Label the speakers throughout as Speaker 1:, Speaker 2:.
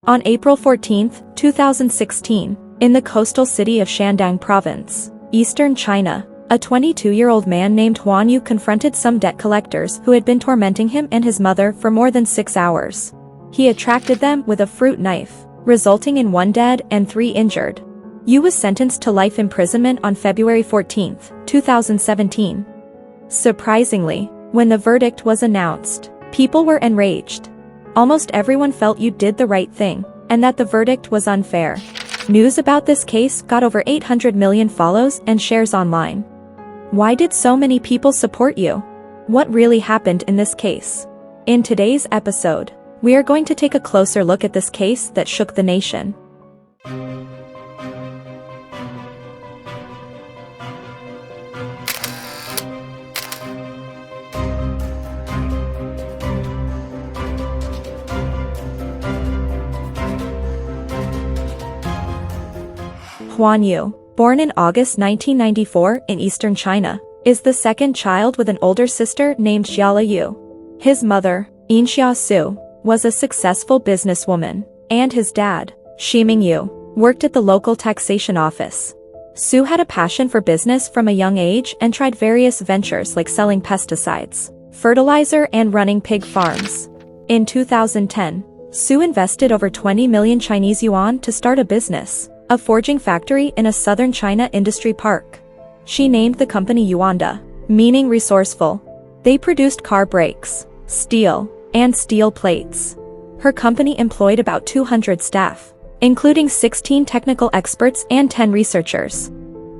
Speaker 1: On April 14, 2016, in the coastal city of Shandong Province, eastern China, a 22-year-old man named Huan Yu confronted some debt collectors who had been tormenting him and his mother for more than 6 hours. He attracted them with a fruit knife, resulting in 1 dead and 3 injured. Yu was sentenced to life imprisonment on February 14, 2017. Surprisingly, when the verdict was announced, people were enraged. Almost everyone felt Yu did the right thing, and that the verdict was unfair. News about this case got over 800 million follows and shares online. Why did so many people support Yu? What really happened in this case? In today's episode, we are going to take a closer look at this case that shook the nation. Huan Yu, born in August 1994 in eastern China, is the second child with an older sister named Xiaola Yu. His mother, Inxia Su, was a successful businesswoman, and his dad, Shiming Yu, worked at the local taxation office. Su had a passion for business from a young age and tried various ventures like selling pesticides, fertilizer and running pig farms. In 2010, Su invested over 20 million Chinese yuan to start a business, a forging factory in a southern China industry park. She named the company Yuanda, meaning resourceful. They produced car brakes, steel, and steel plates. Her company employed about 200 staff, including 16 technical experts and 10 researchers.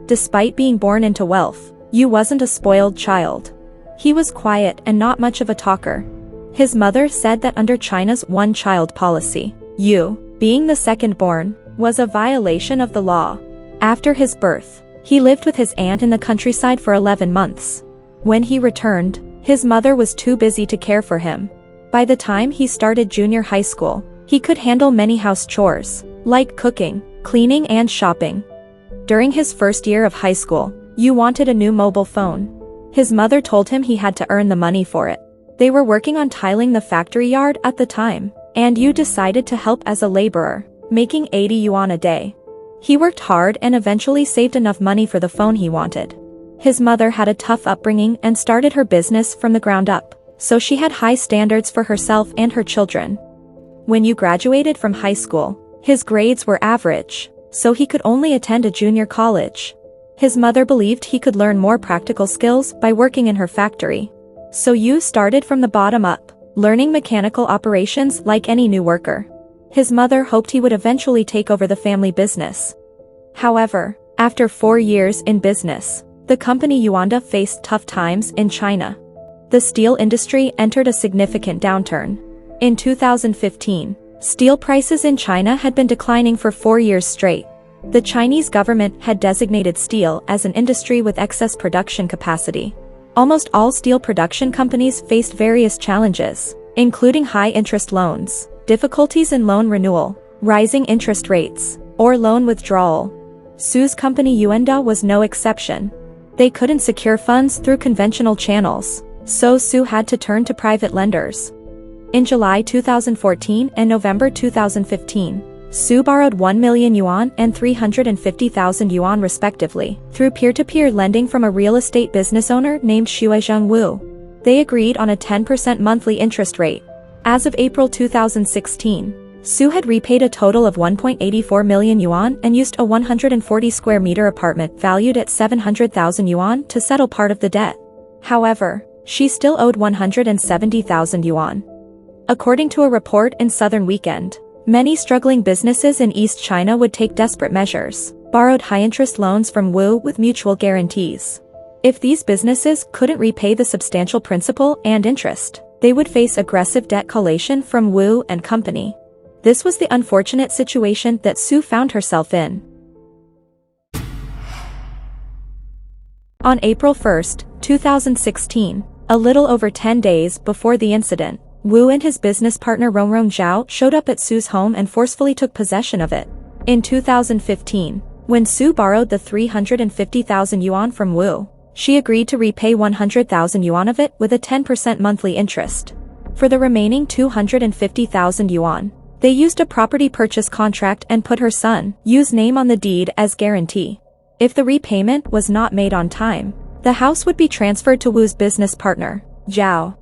Speaker 1: Despite being born into wealth, Yu wasn't a spoiled child. He was quiet and not much of a talker. His mother said that under China's one-child policy, Yu, being the second-born, was a violation of the law. After his birth, he lived with his aunt in the countryside for 11 months. When he returned, his mother was too busy to care for him. By the time he started junior high school, he could handle many house chores, like cooking, cleaning and shopping. During his first year of high school, Yu wanted a new mobile phone. His mother told him he had to earn the money for it. They were working on tiling the factory yard at the time, and Yu decided to help as a laborer, making 80 yuan a day. He worked hard and eventually saved enough money for the phone he wanted. His mother had a tough upbringing and started her business from the ground up, so she had high standards for herself and her children. When Yu graduated from high school, his grades were average, so he could only attend a junior college. His mother believed he could learn more practical skills by working in her factory. So Yu started from the bottom up, learning mechanical operations like any new worker. His mother hoped he would eventually take over the family business. However, after 4 years in business, the company Yuanda faced tough times in China. The steel industry entered a significant downturn. In 2015, steel prices in China had been declining for 4 years straight. The Chinese government had designated steel as an industry with excess production capacity. Almost all steel production companies faced various challenges, including high interest loans, difficulties in loan renewal, rising interest rates, or loan withdrawal. Su's company Yuanda was no exception. They couldn't secure funds through conventional channels, so Su had to turn to private lenders. In July 2014 and November 2015, Su borrowed 1 million yuan and 350,000 yuan respectively, through peer-to-peer lending from a real estate business owner named Shuizheng Wu. They agreed on a 10% monthly interest rate. As of April 2016, Su had repaid a total of 1.84 million yuan and used a 140 square meter apartment valued at 700,000 yuan to settle part of the debt. However, she still owed 170,000 yuan. According to a report in Southern Weekend, many struggling businesses in East China would take desperate measures, borrowed high-interest loans from Wu with mutual guarantees. If these businesses couldn't repay the substantial principal and interest, they would face aggressive debt collation from Wu and company. This was the unfortunate situation that Su found herself in. On April 1, 2016, a little over 10 days before the incident, Wu and his business partner Rongrong Zhao showed up at Su's home and forcefully took possession of it. In 2015, when Su borrowed the 350,000 yuan from Wu, she agreed to repay 100,000 yuan of it with a 10% monthly interest. For the remaining 250,000 yuan, They used a property purchase contract and put her son Yu's name on the deed as guarantee. If the repayment was not made on time, the house would be transferred to Wu's business partner, Zhao.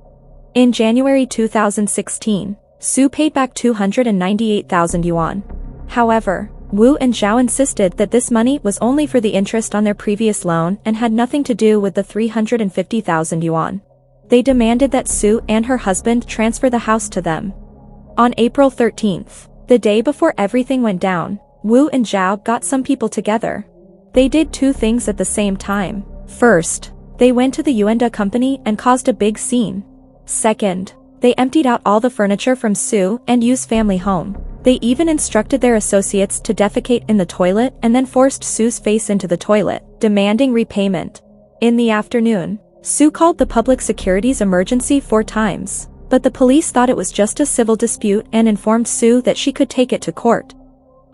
Speaker 1: In January 2016, Su paid back 298,000 yuan. However, Wu and Zhao insisted that this money was only for the interest on their previous loan and had nothing to do with the 350,000 yuan. They demanded that Su and her husband transfer the house to them. On April 13th, the day before everything went down, Wu and Zhao got some people together. They did two things at the same time. First, they went to the Yuanda company and caused a big scene. Second, they emptied out all the furniture from Su and Yu's family home. They even instructed their associates to defecate in the toilet and then forced Su's face into the toilet, demanding repayment. In the afternoon, Su called the public security's emergency 4 times, but the police thought it was just a civil dispute and informed Su that she could take it to court.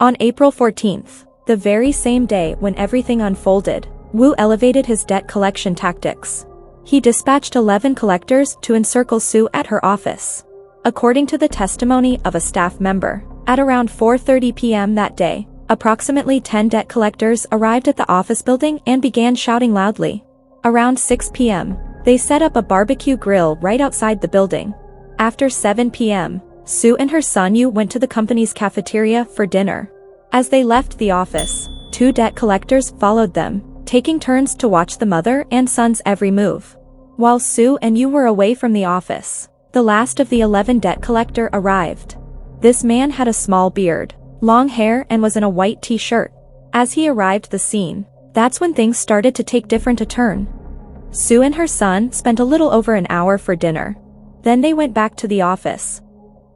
Speaker 1: On April 14th, the very same day when everything unfolded, Wu elevated his debt collection tactics. He dispatched 11 collectors to encircle Su at her office. According to the testimony of a staff member, at around 4:30 p.m. that day, approximately 10 debt collectors arrived at the office building and began shouting loudly. Around 6 p.m., they set up a barbecue grill right outside the building. After 7 p.m., Su and her son Yu went to the company's cafeteria for dinner. As they left the office, 2 debt collectors followed them, taking turns to watch the mother and son's every move. While Su and Yu were away from the office, the last of the 11 debt collector arrived. This man had a small beard, long hair and was in a white t-shirt. As he arrived the scene, that's when things started to take different a turn. Su and her son spent a little over an hour for dinner. Then they went back to the office.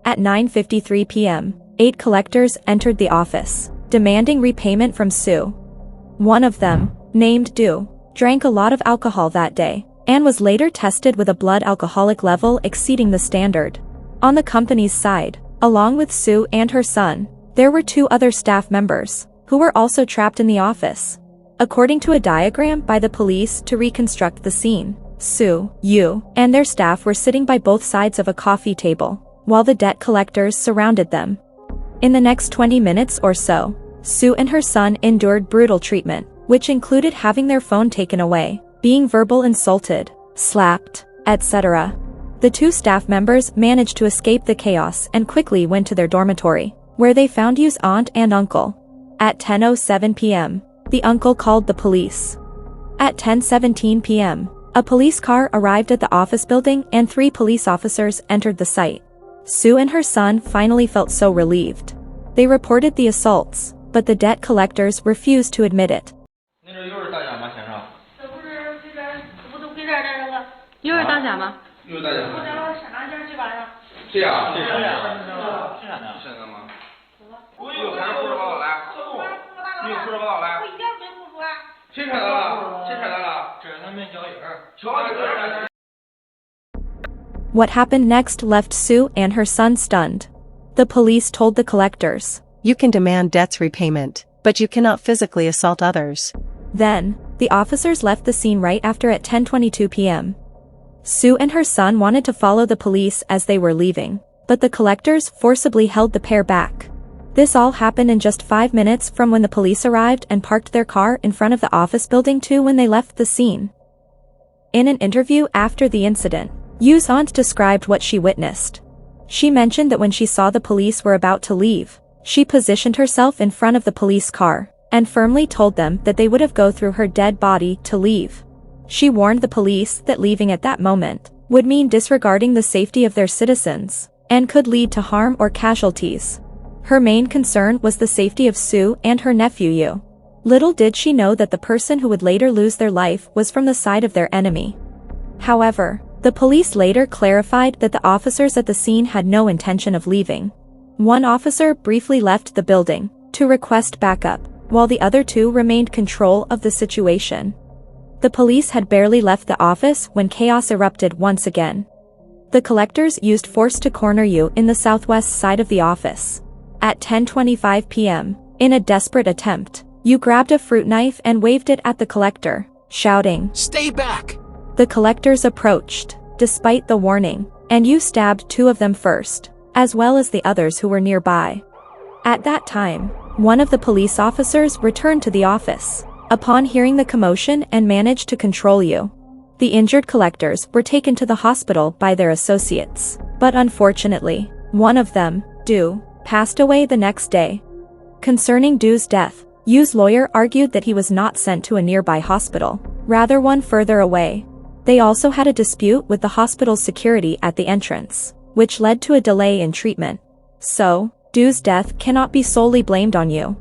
Speaker 1: At 9:53 p.m., 8 collectors entered the office, demanding repayment from Su. One of them, named Du, drank a lot of alcohol that day, and was later tested with a blood alcoholic level exceeding the standard. On the company's side, along with Su and her son, there were 2 other staff members, who were also trapped in the office. According to a diagram by the police to reconstruct the scene, Su, Yu, and their staff were sitting by both sides of a coffee table, while the debt collectors surrounded them. In the next 20 minutes or so, Su and her son endured brutal treatment, which included having their phone taken away, being verbal insulted, slapped, etc. The 2 staff members managed to escape the chaos and quickly went to their dormitory, where they found Yu's aunt and uncle. At 10:07 p.m., the uncle called the police. At 10:17 p.m., a police car arrived at the office building and 3 police officers entered the site. Su and her son finally felt so relieved. They reported the assaults, but the debt collectors refused to admit it. What happened next left Su and her son stunned. The police told the collectors,
Speaker 2: "You can demand debts repayment, but you cannot physically assault others."
Speaker 1: Then, the officers left the scene right after at 10:22 p.m. Su and her son wanted to follow the police as they were leaving, but the collectors forcibly held the pair back. This all happened in just 5 minutes from when the police arrived and parked their car in front of the office building to when they left the scene. In an interview after the incident, Yu's aunt described what she witnessed. She mentioned that when she saw the police were about to leave, she positioned herself in front of the police car, and firmly told them that they would have go through her dead body to leave. She warned the police that leaving at that moment would mean disregarding the safety of their citizens, and could lead to harm or casualties. Her main concern was the safety of Su and her nephew Yu. Little did she know that the person who would later lose their life was from the side of their enemy. However, the police later clarified that the officers at the scene had no intention of leaving. One officer briefly left the building to request backup, while the other 2 remained control of the situation. The police had barely left the office when chaos erupted once again. The collectors used force to corner Yu in the southwest side of the office. At 10:25 p.m., in a desperate attempt, Yu grabbed a fruit knife and waved it at the collector, shouting,
Speaker 3: "Stay back!"
Speaker 1: The collectors approached, despite the warning, and Yu stabbed 2 of them first. as well as the others who were nearby. At that time, one of the police officers returned to the office upon hearing the commotion and managed to control Yu. The injured collectors were taken to the hospital by their associates, but unfortunately, one of them, Du, passed away the next day. Concerning Du's death, Yu's lawyer argued that he was not sent to a nearby hospital, rather one further away. They also had a dispute with the hospital's security at the entrance, which led to a delay in treatment. So, Du's death cannot be solely blamed on Yu.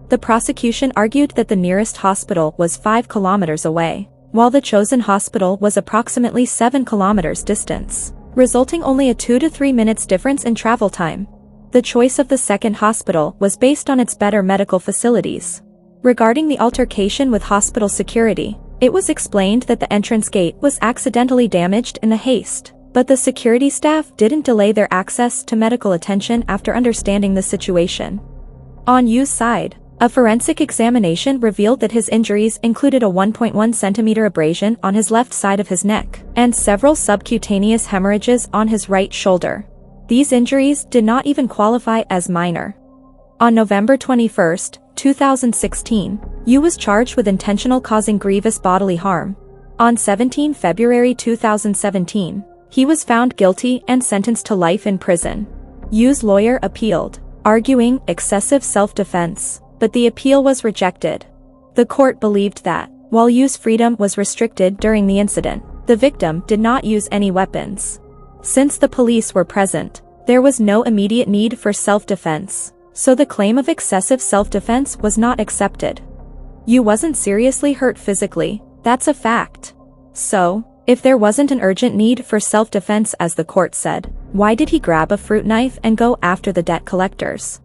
Speaker 1: The prosecution argued that the nearest hospital was 5 kilometers away, while the chosen hospital was approximately 7 kilometers distance, resulting only a 2 to 3 minutes difference in travel time. The choice of the second hospital was based on its better medical facilities. Regarding the altercation with hospital security, it was explained that the entrance gate was accidentally damaged in the haste, but the security staff didn't delay their access to medical attention after understanding the situation. On Yu's side, a forensic examination revealed that his injuries included a 1.1 centimeter abrasion on his left side of his neck and several subcutaneous hemorrhages on his right shoulder. These injuries did not even qualify as minor. On November 21, 2016, Yu was charged with intentional causing grievous bodily harm. On 17 February 2017, he was found guilty and sentenced to life in prison. Yu's lawyer appealed, arguing excessive self-defense, but the appeal was rejected. The court believed that, while Yu's freedom was restricted during the incident, the victim did not use any weapons. Since the police were present, there was no immediate need for self-defense, so the claim of excessive self-defense was not accepted. Yu wasn't seriously hurt physically, that's a fact. So, if there wasn't an urgent need for self-defense as the court said, why did he grab a fruit knife and go after the debt collectors?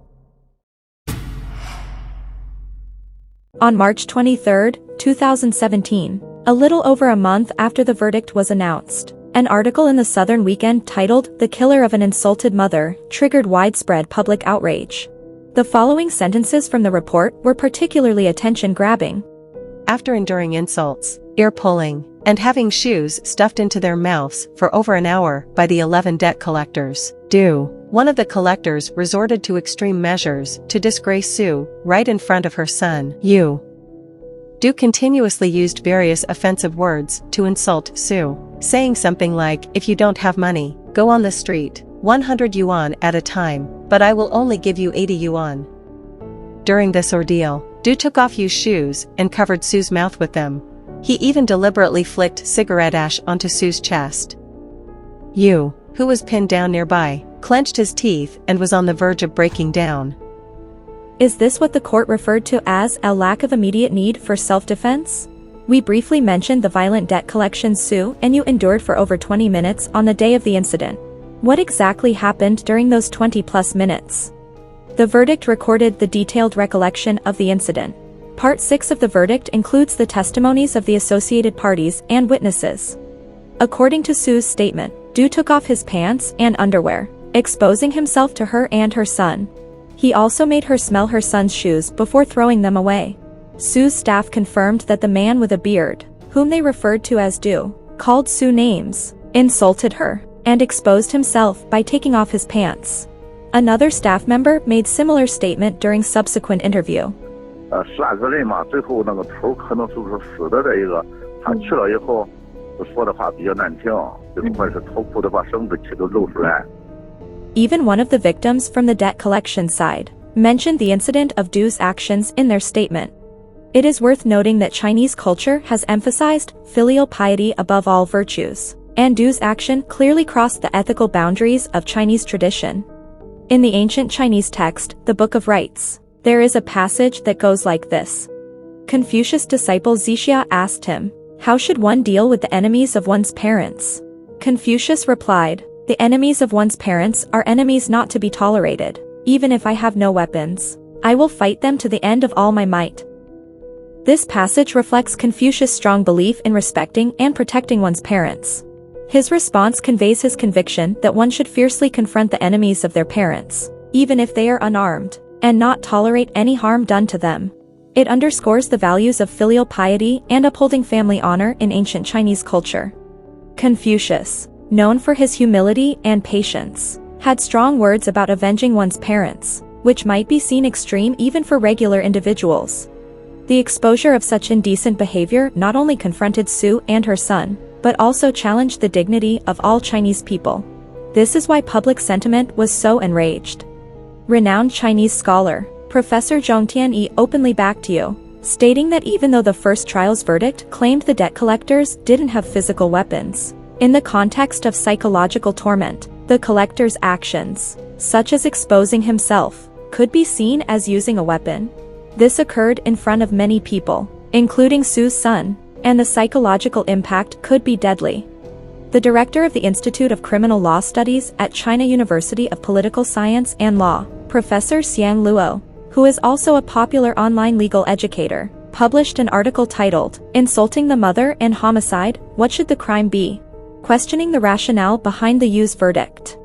Speaker 1: On March 23, 2017, a little over a month after the verdict was announced, an article in the Southern Weekend titled "The Killer of an Insulted Mother" triggered widespread public outrage. The following sentences from the report were particularly attention-grabbing.
Speaker 2: After enduring insults, ear-pulling, and having shoes stuffed into their mouths for over an hour by the 11 debt collectors, Du, one of the collectors, resorted to extreme measures to disgrace Sue right in front of her son, Yu. Du continuously used various offensive words to insult Sue, saying something like, "If you don't have money, go on the street, 100 yuan at a time, but I will only give you 80 yuan. During this ordeal, Du took off Yu's shoes and covered Sue's mouth with them. He even deliberately flicked cigarette ash onto Sue's chest. Yu, who was pinned down nearby, clenched his teeth and was on the verge of breaking down.
Speaker 1: Is this what the court referred to as a lack of immediate need for self-defense? We briefly mentioned the violent debt collection Sue and Yu endured for over 20 minutes on the day of the incident. What exactly happened during those 20-plus minutes? The verdict recorded the detailed recollection of the incident. Part 6 of the verdict includes the testimonies of the associated parties and witnesses. According to Sue's statement, Du took off his pants and underwear, exposing himself to her and her son. He also made her smell her son's shoes before throwing them away. Sue's staff confirmed that the man with a beard, whom they referred to as Du, called Sue names, insulted her, and exposed himself by taking off his pants. Another staff member made similar statement during subsequent interview.
Speaker 3: 是哪个人嘛？最后那个头可能就是死的这一个，他去了以后说的话比较难听，就是或者是头部的把生殖器都露出来。
Speaker 1: Even one of the victims from the debt collection side mentioned the incident of Du's actions in their statement. It is worth noting that Chinese culture has emphasized filial piety above all virtues, and Du's action clearly crossed the ethical boundaries of Chinese tradition. In the ancient Chinese text, the Book of Rites, there is a passage that goes like this. Confucius' disciple Zixia asked him, "How should one deal with the enemies of one's parents?" Confucius replied, "The enemies of one's parents are enemies not to be tolerated. Even if I have no weapons, I will fight them to the end of all my might." This passage reflects Confucius' strong belief in respecting and protecting one's parents. His response conveys his conviction that one should fiercely confront the enemies of their parents, even if they are unarmed, and not tolerate any harm done to them. It underscores the values of filial piety and upholding family honor in ancient Chinese culture. Confucius, known for his humility and patience, had strong words about avenging one's parents, which might be seen extreme even for regular individuals. The exposure of such indecent behavior not only confronted Su and her son, but also challenged the dignity of all Chinese people. This is why public sentiment was so enraged. Renowned Chinese scholar, Professor Zhong Tianyi openly backed Yu, stating that even though the first trial's verdict claimed the debt collectors didn't have physical weapons, in the context of psychological torment, the collector's actions, such as exposing himself, could be seen as using a weapon. This occurred in front of many people, including Su's son, and the psychological impact could be deadly. The director of the Institute of Criminal Law Studies at China University of Political Science and Law, Professor Xiang Luo, who is also a popular online legal educator, published an article titled, "Insulting the Mother and Homicide, What Should the Crime Be?" questioning the rationale behind the Yu's verdict.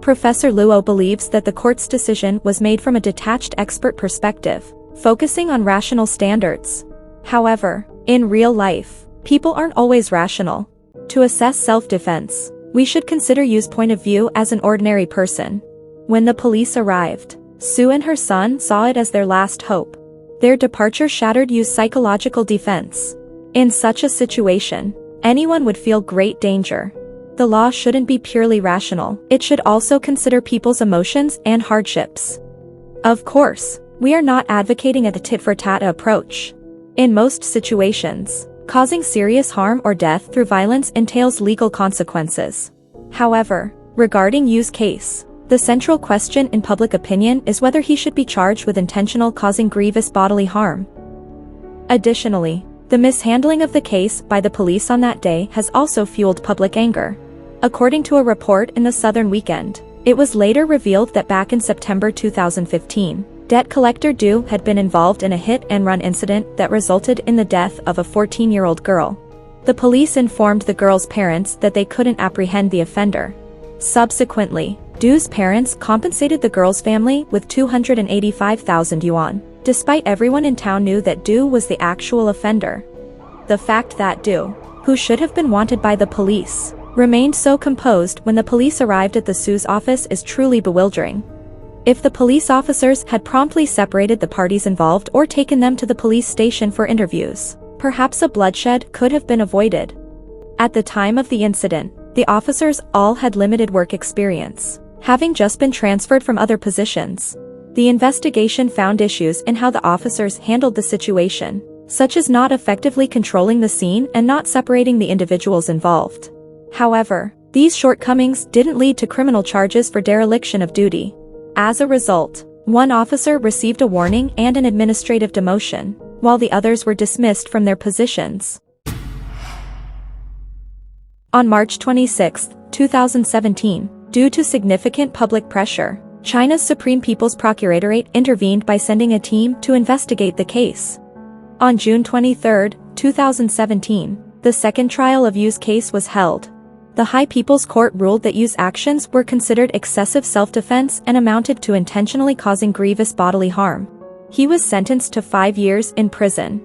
Speaker 1: Professor Luo believes that the court's decision was made from a detached expert perspective, focusing on rational standards. However, in real life, people aren't always rational. To assess self-defense, we should consider Yu's point of view as an ordinary person. When the police arrived, Su and her son saw it as their last hope. Their departure shattered Yu's psychological defense. In such a situation, anyone would feel great danger. The law shouldn't be purely rational, it should also consider people's emotions and hardships. Of course, we are not advocating a tit-for-tat approach. In most situations, causing serious harm or death through violence entails legal consequences. However, regarding Yu's case, the central question in public opinion is whether he should be charged with intentional causing grievous bodily harm. Additionally, the mishandling of the case by the police on that day has also fueled public anger. According to a report in the Southern Weekend, it was later revealed that back in September 2015, debt collector Du had been involved in a hit-and-run incident that resulted in the death of a 14-year-old girl. The police informed the girl's parents that they couldn't apprehend the offender. Subsequently, Du's parents compensated the girl's family with 285,000 yuan, despite everyone in town knew that Du was the actual offender. The fact that Du, who should have been wanted by the police, remained so composed when the police arrived at the Su's office is truly bewildering. If the police officers had promptly separated the parties involved or taken them to the police station for interviews, perhaps a bloodshed could have been avoided. At the time of the incident, the officers all had limited work experience, having just been transferred from other positions. The investigation found issues in how the officers handled the situation, such as not effectively controlling the scene and not separating the individuals involved. However, these shortcomings didn't lead to criminal charges for dereliction of duty. As a result, one officer received a warning and an administrative demotion, while the others were dismissed from their positions. On March 26, 2017, due to significant public pressure, China's Supreme People's Procuratorate intervened by sending a team to investigate the case. On June 23, 2017, the second trial of Yu's case was held. The High People's Court ruled that Yu's actions were considered excessive self-defense and amounted to intentionally causing grievous bodily harm. He was sentenced to 5 years in prison.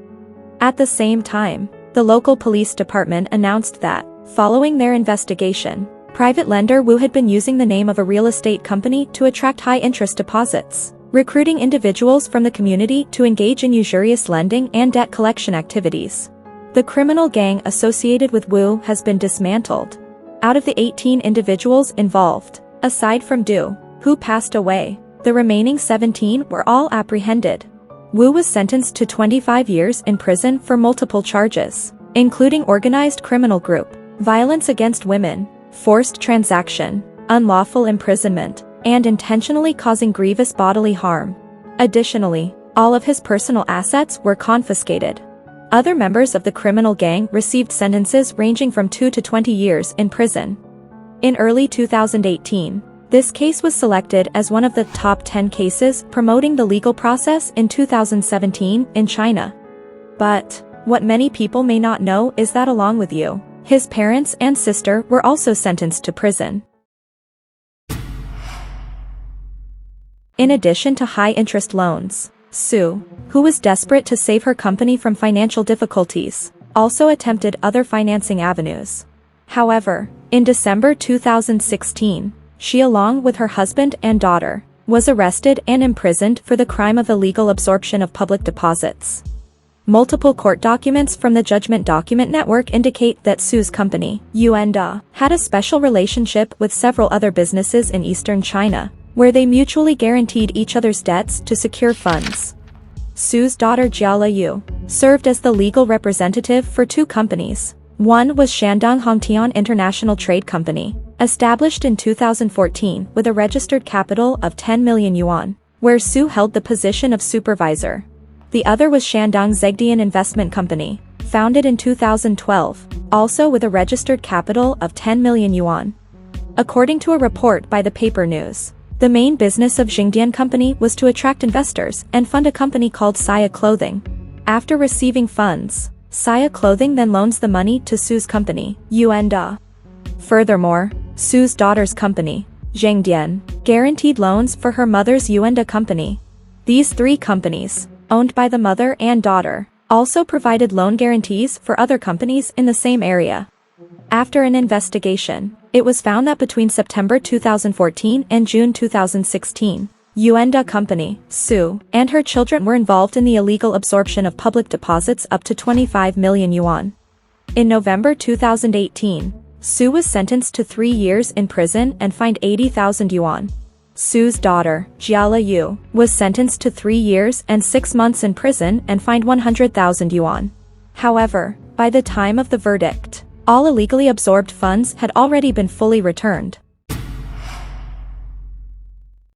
Speaker 1: At the same time, the local police department announced that, following their investigation, private lender Wu had been using the name of a real estate company to attract high-interest deposits, recruiting individuals from the community to engage in usurious lending and debt collection activities. The criminal gang associated with Wu has been dismantled. Out of the 18 individuals involved, aside from Du, who passed away, the remaining 17 were all apprehended. Wu was sentenced to 25 years in prison for multiple charges, including organized criminal group, violence against women, forced transaction, unlawful imprisonment, and intentionally causing grievous bodily harm. Additionally, all of his personal assets were confiscated. Other members of the criminal gang received sentences ranging from 2 to 20 years in prison. In early 2018, this case was selected as one of the top 10 cases promoting the legal process in 2017 in China. But what many people may not know is that along with Yu, his parents and sister were also sentenced to prison. In addition to high-interest loans, Su, who was desperate to save her company from financial difficulties, also attempted other financing avenues. However, in December 2016, She, along with her husband and daughter, was arrested and imprisoned for the crime of illegal absorption of public deposits. Multiple court documents from the Judgment Document Network indicate that Su's company, Yuanda, had a special relationship with several other businesses in eastern China, where they mutually guaranteed each other's debts to secure funds. Su's daughter Jiala Yu served as the legal representative for two companies. One was Shandong Hongtian International Trade Company, established in 2014 with a registered capital of 10 million yuan, where Su held the position of supervisor. The other was Shandong Zegdian Investment Company, founded in 2012, also with a registered capital of 10 million yuan. According to a report by the paper news, the main business of Xingdian Company was to attract investors and fund a company called Saya Clothing. After receiving funds, Saya Clothing then loans the money to Su's company, Yuanda. Furthermore, Su's daughter's company, Zhengdian, guaranteed loans for her mother's Yuanda company. These three companies, owned by the mother and daughter, also provided loan guarantees for other companies in the same area. After an investigation, it was found that between September 2014 and June 2016, Yuanda Company, Su, and her children were involved in the illegal absorption of public deposits up to 25 million yuan. In November 2018, Su was sentenced to 3 years in prison and fined 80,000 yuan. Su's daughter, Jiala Yu, was sentenced to 3 years and 6 months in prison and fined 100,000 yuan. However, by the time of the verdict, all illegally absorbed funds had already been fully returned.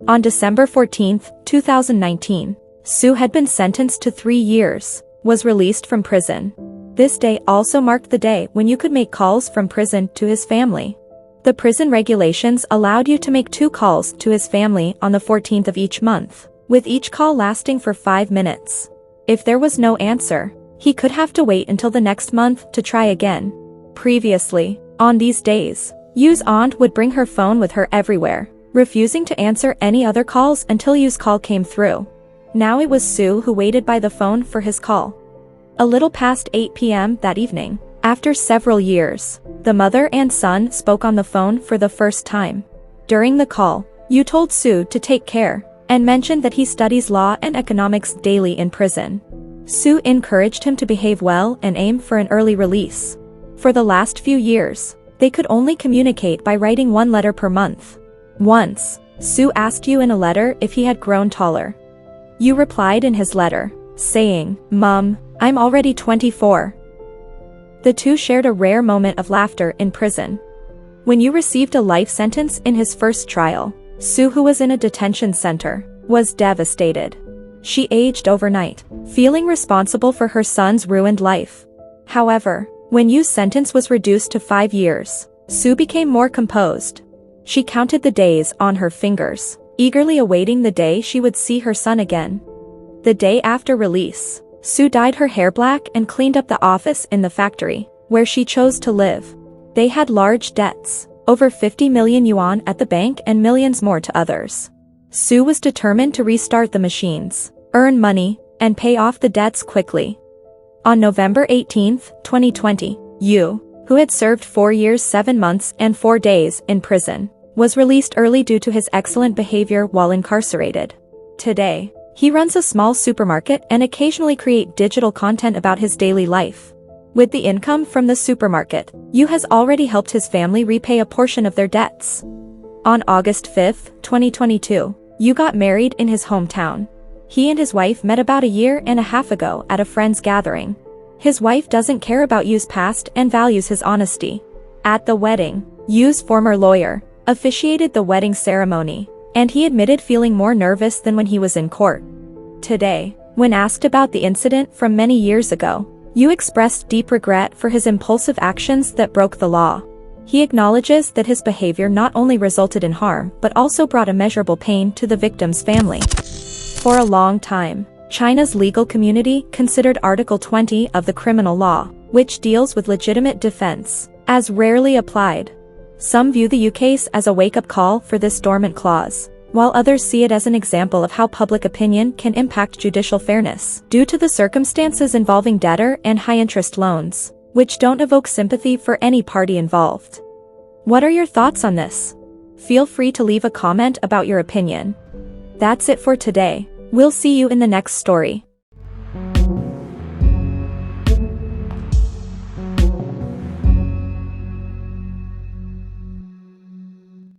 Speaker 1: On December 14, 2019, Su had been sentenced to 3 years, was released from prison. This day also marked the day when you could make calls from prison to his family. The prison regulations allowed you to make 2 calls to his family on the 14th of each month, with each call lasting for 5 minutes. If there was no answer, he could have to wait until the next month to try again. Previously, on these days, Yu's aunt would bring her phone with her everywhere, refusing to answer any other calls until Yu's call came through. Now it was Su who waited by the phone for his call. A little past 8 p.m. that evening, after several years, the mother and son spoke on the phone for the first time. During the call, Yu told Su to take care, and mentioned that he studies law and economics daily in prison. Su encouraged him to behave well and aim for an early release. For the last few years, they could only communicate by writing 1 letter per month. Once, Su asked Yu in a letter if he had grown taller. Yu replied in his letter, saying, "Mom, I'm already 24. The two shared a rare moment of laughter in prison. When Yu received a life sentence in his first trial, Su, who was in a detention center, was devastated. She aged overnight, feeling responsible for her son's ruined life. However, when Yu's sentence was reduced to 5 years, Su became more composed. She counted the days on her fingers, eagerly awaiting the day she would see her son again. The day after release, Su dyed her hair black and cleaned up the office in the factory, where she chose to live. They had large debts, over 50 million yuan at the bank and millions more to others. Su was determined to restart the machines, earn money, and pay off the debts quickly. On November 18, 2020, Yu, who had served 4 years 7 months and 4 days in prison, was released early due to his excellent behavior while incarcerated. Today, he runs a small supermarket and occasionally creates digital content about his daily life. With the income from the supermarket, Yu has already helped his family repay a portion of their debts. On August 5, 2022, Yu got married in his hometown. He and his wife met about a year and a half ago at a friend's gathering. His wife doesn't care about Yu's past and values his honesty. At the wedding, Yu's former lawyer officiated the wedding ceremony, and he admitted feeling more nervous than when he was in court. Today, when asked about the incident from many years ago, Yu expressed deep regret for his impulsive actions that broke the law. He acknowledges that his behavior not only resulted in harm but also brought immeasurable pain to the victim's family. For a long time, China's legal community considered Article 20 of the criminal law, which deals with legitimate defense, as rarely applied. Some view the Yu case as a wake-up call for this dormant clause, while others see it as an example of how public opinion can impact judicial fairness due to the circumstances involving debtor and high-interest loans, which don't evoke sympathy for any party involved. What are your thoughts on this? Feel free to leave a comment about your opinion. That's it for today. We'll see you in the next story.